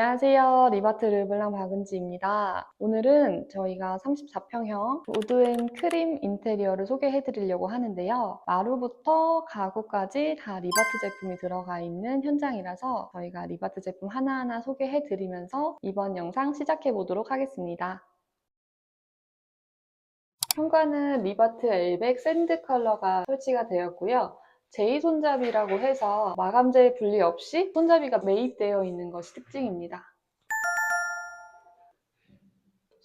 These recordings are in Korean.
안녕하세요. 리바트 르블랑 박은지입니다. 오늘은 저희가 34평형 우드앤크림 인테리어를 소개해 드리려고 하는데요. 마루부터 가구까지 다 리바트 제품이 들어가 있는 현장이라서 저희가 리바트 제품 하나하나 소개해 드리면서 이번 영상 시작해 보도록 하겠습니다. 현관은 리바트 L100 샌드 컬러가 설치가 되었고요. J 손잡이라고 해서 마감재 분리 없이 손잡이가 매입되어 있는 것이 특징입니다.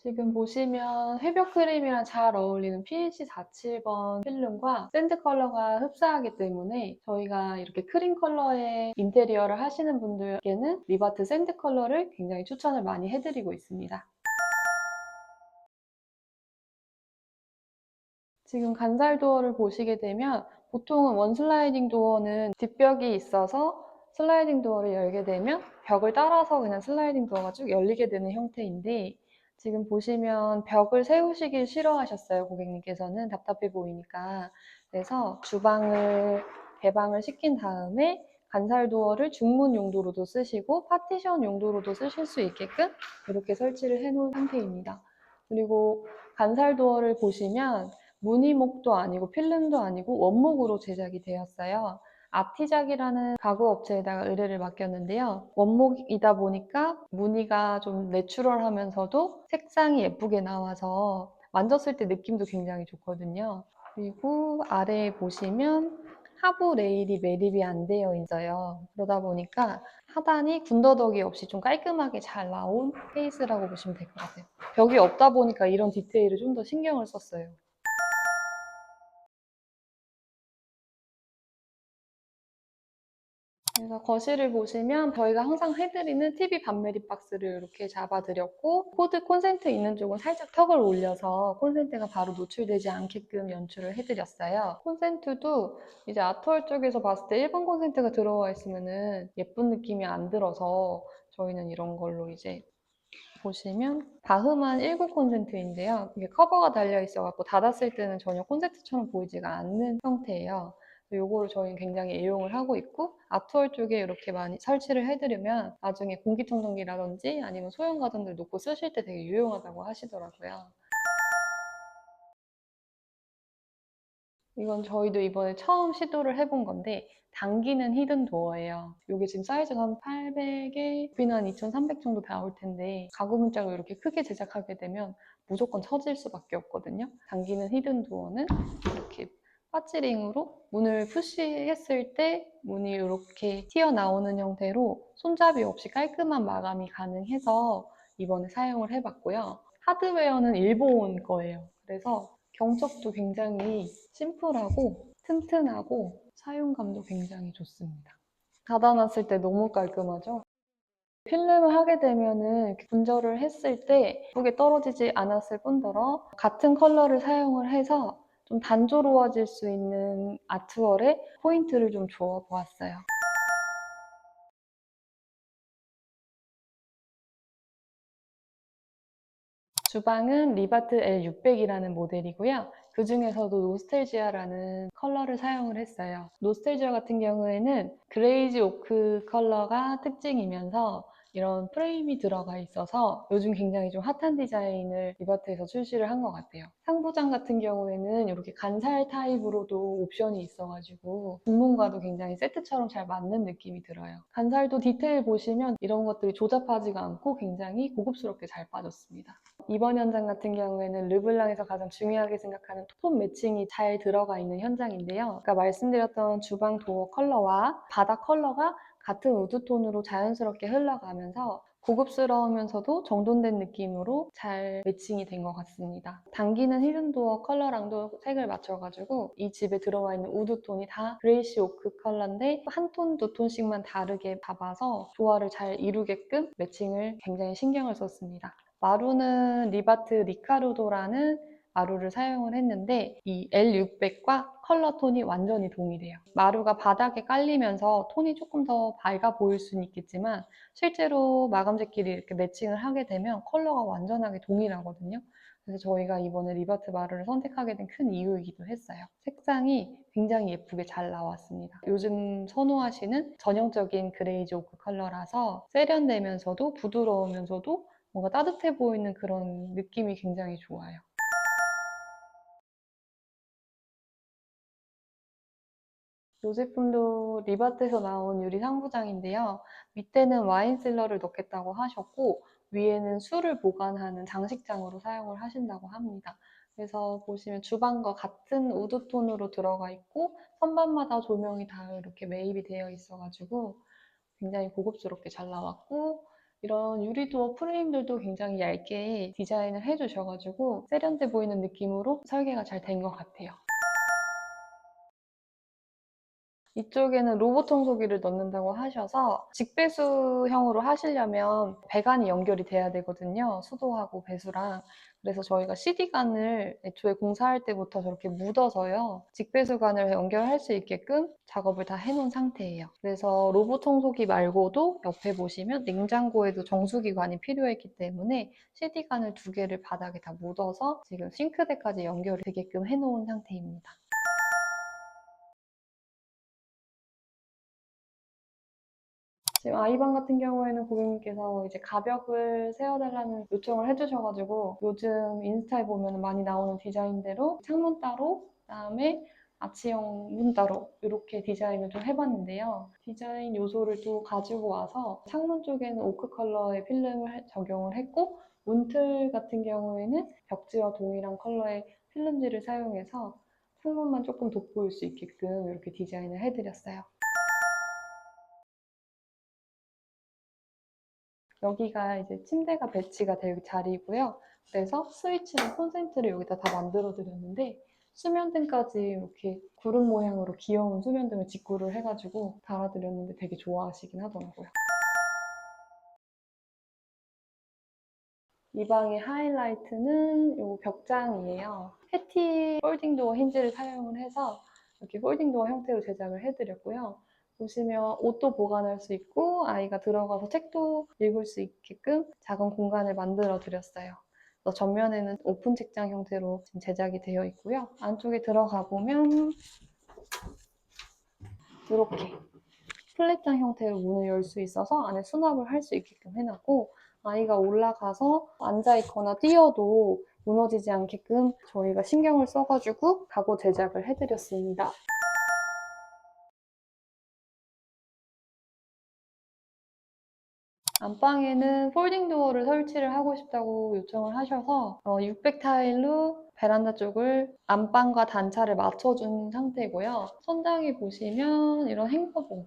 지금 보시면 회벽 크림이랑 잘 어울리는 PNC 47번 필름과 샌드 컬러가 흡사하기 때문에 저희가 이렇게 크림 컬러의 인테리어를 하시는 분들께는 리바트 샌드 컬러를 굉장히 추천을 많이 해드리고 있습니다. 지금 간살 도어를 보시게 되면 보통은 원 슬라이딩 도어는 뒷벽이 있어서 슬라이딩 도어를 열게 되면 벽을 따라서 그냥 슬라이딩 도어가 쭉 열리게 되는 형태인데 지금 보시면 벽을 세우시길 싫어하셨어요. 고객님께서는 답답해 보이니까. 그래서 주방을 개방을 시킨 다음에 간살 도어를 중문 용도로도 쓰시고 파티션 용도로도 쓰실 수 있게끔 이렇게 설치를 해 놓은 상태입니다. 그리고 간살 도어를 보시면 무늬목도 아니고 필름도 아니고 원목으로 제작이 되었어요. 아티작이라는 가구 업체에다가 의뢰를 맡겼는데요. 원목이다 보니까 무늬가 좀 내추럴하면서도 색상이 예쁘게 나와서 만졌을 때 느낌도 굉장히 좋거든요. 그리고 아래에 보시면 하부 레일이 매립이 안 되어 있어요. 그러다 보니까 하단이 군더더기 없이 좀 깔끔하게 잘 나온 케이스라고 보시면 될 것 같아요. 벽이 없다 보니까 이런 디테일을 좀 더 신경을 썼어요. 그래서 거실을 보시면 저희가 항상 해드리는 TV 반매립 박스를 이렇게 잡아드렸고 코드 콘센트 있는 쪽은 살짝 턱을 올려서 콘센트가 바로 노출되지 않게끔 연출을 해드렸어요. 콘센트도 이제 아트월 쪽에서 봤을 때 일반 콘센트가 들어와 있으면은 예쁜 느낌이 안 들어서 저희는 이런 걸로 이제 보시면 바흐만 19 콘센트인데요. 이게 커버가 달려 있어갖고 닫았을 때는 전혀 콘센트처럼 보이지가 않는 형태예요. 요거를 저희는 굉장히 애용을 하고 있고 아트월 쪽에 이렇게 많이 설치를 해드리면 나중에 공기청정기라든지 아니면 소형 가전들 놓고 쓰실 때 되게 유용하다고 하시더라고요. 이건 저희도 이번에 처음 시도를 해본 건데 당기는 히든 도어예요. 이게 지금 사이즈가 한 800에 높이는 한 2300 정도 나올 텐데 가구 문짝을 이렇게 크게 제작하게 되면 무조건 처질 수밖에 없거든요. 당기는 히든 도어는 이렇게 파츠링으로 문을 푸시했을 때 문이 이렇게 튀어나오는 형태로 손잡이 없이 깔끔한 마감이 가능해서 이번에 사용을 해봤고요. 하드웨어는 일본 거예요. 그래서 경적도 굉장히 심플하고 튼튼하고 사용감도 굉장히 좋습니다. 닫아놨을 때 너무 깔끔하죠? 필름을 하게 되면은 분절을 했을 때 예쁘게 떨어지지 않았을 뿐더러 같은 컬러를 사용을 해서 좀 단조로워질 수 있는 아트월에 포인트를 좀 주어 보았어요. 주방은 리바트 L600이라는 모델이고요. 그 중에서도 노스텔지아라는 컬러를 사용을 했어요. 노스텔지아 같은 경우에는 그레이지 오크 컬러가 특징이면서 이런 프레임이 들어가 있어서 요즘 굉장히 좀 핫한 디자인을 리바트에서 출시를 한 것 같아요. 상부장 같은 경우에는 이렇게 간살 타입으로도 옵션이 있어가지고 중문과도 굉장히 세트처럼 잘 맞는 느낌이 들어요. 간살도 디테일 보시면 이런 것들이 조잡하지가 않고 굉장히 고급스럽게 잘 빠졌습니다. 이번 현장 같은 경우에는 르블랑에서 가장 중요하게 생각하는 톤 매칭이 잘 들어가 있는 현장인데요. 아까 말씀드렸던 주방 도어 컬러와 바닥 컬러가 같은 우드톤으로 자연스럽게 흘러가면서 고급스러우면서도 정돈된 느낌으로 잘 매칭이 된 것 같습니다. 당기는 히든도어 컬러랑도 색을 맞춰가지고 이 집에 들어와 있는 우드톤이 다 그레이시 오크 컬러인데 한 톤, 두 톤씩만 다르게 잡아서 조화를 잘 이루게끔 매칭을 굉장히 신경을 썼습니다. 마루는 리바트 리카르도라는 마루를 사용을 했는데 이 L600과 컬러 톤이 완전히 동일해요. 마루가 바닥에 깔리면서 톤이 조금 더 밝아 보일 수는 있겠지만 실제로 마감재끼리 이렇게 매칭을 하게 되면 컬러가 완전하게 동일하거든요. 그래서 저희가 이번에 리바트 마루를 선택하게 된 큰 이유이기도 했어요. 색상이 굉장히 예쁘게 잘 나왔습니다. 요즘 선호하시는 전형적인 그레이지 오크 컬러라서 세련되면서도 부드러우면서도 뭔가 따뜻해 보이는 그런 느낌이 굉장히 좋아요. 이 제품도 리바트에서 나온 유리 상부장인데요. 밑에는 와인 셀러를 넣겠다고 하셨고 위에는 술을 보관하는 장식장으로 사용을 하신다고 합니다. 그래서 보시면 주방과 같은 우드톤으로 들어가 있고 선반마다 조명이 다 이렇게 매입이 되어 있어가지고 굉장히 고급스럽게 잘 나왔고 이런 유리도어 프레임들도 굉장히 얇게 디자인을 해주셔가지고 세련돼 보이는 느낌으로 설계가 잘 된 것 같아요. 이쪽에는 로봇 청소기를 넣는다고 하셔서 직배수형으로 하시려면 배관이 연결이 돼야 되거든요. 수도하고 배수랑. 그래서 저희가 CD관을 애초에 공사할 때부터 저렇게 묻어서요. 직배수관을 연결할 수 있게끔 작업을 다 해놓은 상태예요. 그래서 로봇 청소기 말고도 옆에 보시면 냉장고에도 정수기관이 필요했기 때문에 CD관을 두 개를 바닥에 다 묻어서 지금 싱크대까지 연결이 되게끔 해놓은 상태입니다. 지금 아이방 같은 경우에는 고객님께서 이제 가벽을 세워달라는 요청을 해주셔가지고 요즘 인스타에 보면 많이 나오는 디자인대로 창문 따로, 그다음에 아치형 문 따로 이렇게 디자인을 좀 해봤는데요. 디자인 요소를 또 가지고 와서 창문 쪽에는 오크 컬러의 필름을 적용을 했고 문틀 같은 경우에는 벽지와 동일한 컬러의 필름지를 사용해서 창문만 조금 돋보일 수 있게끔 이렇게 디자인을 해드렸어요. 여기가 이제 침대가 배치가 될 자리고요. 그래서 스위치랑 콘센트를 여기다 다 만들어 드렸는데 수면등까지 이렇게 구름 모양으로 귀여운 수면등을 직구를 해가지고 달아드렸는데 되게 좋아하시긴 하더라고요. 이 방의 하이라이트는 이 벽장이에요. 패티 폴딩 도어 힌지를 사용을 해서 이렇게 폴딩 도어 형태로 제작을 해드렸고요. 보시면 옷도 보관할 수 있고 아이가 들어가서 책도 읽을 수 있게끔 작은 공간을 만들어 드렸어요. 그래서 전면에는 오픈 책장 형태로 지금 제작이 되어 있고요. 안쪽에 들어가 보면 이렇게 플랫장 형태로 문을 열 수 있어서 안에 수납을 할 수 있게끔 해놨고 아이가 올라가서 앉아있거나 뛰어도 무너지지 않게끔 저희가 신경을 써가지고 가구 제작을 해드렸습니다. 안방에는 폴딩 도어를 설치를 하고 싶다고 요청을 하셔서 600 타일로 베란다 쪽을 안방과 단차를 맞춰준 상태고요. 천장에 보시면 이런 행거봉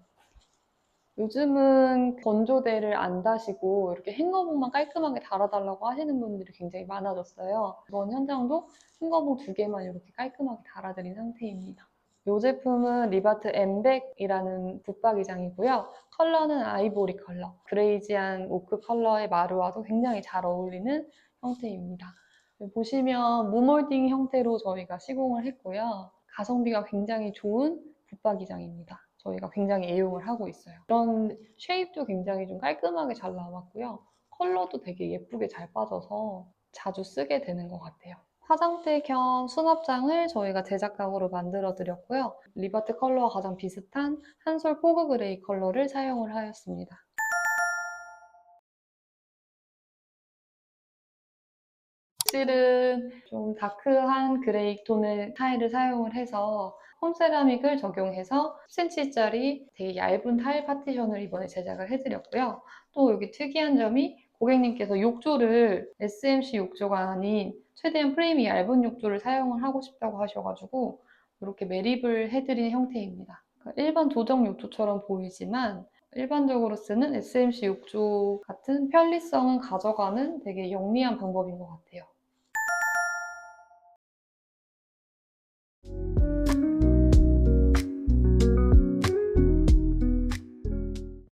요즘은 건조대를 안 다시고 이렇게 행거봉만 깔끔하게 달아달라고 하시는 분들이 굉장히 많아졌어요. 이번 현장도 행거봉 두 개만 이렇게 깔끔하게 달아드린 상태입니다. 이 제품은 리바트 엠백이라는 붙박이장이고요. 컬러는 아이보리 컬러, 그레이지한 오크 컬러의 마루와도 굉장히 잘 어울리는 형태입니다. 보시면 무몰딩 형태로 저희가 시공을 했고요. 가성비가 굉장히 좋은 붙박이장입니다. 저희가 굉장히 애용을 하고 있어요. 이런 쉐입도 굉장히 좀 깔끔하게 잘 나왔고요. 컬러도 되게 예쁘게 잘 빠져서 자주 쓰게 되는 것 같아요. 화장대 겸 수납장을 저희가 제작각으로 만들어 드렸고요. 리바트 컬러와 가장 비슷한 한솔 포그 그레이 컬러를 사용을 하였습니다. 실은 좀 다크한 그레이 톤의 타일을 사용을 해서 홈세라믹을 적용해서 10cm짜리 되게 얇은 타일 파티션을 이번에 제작을 해드렸고요. 또 여기 특이한 점이 고객님께서 욕조를 SMC 욕조가 아닌 최대한 프레임이 얇은 욕조를 사용을 하고 싶다고 하셔가지고 이렇게 매립을 해드린 형태입니다. 그러니까 일반 도정 욕조처럼 보이지만 일반적으로 쓰는 SMC 욕조 같은 편리성은 가져가는 되게 영리한 방법인 것 같아요.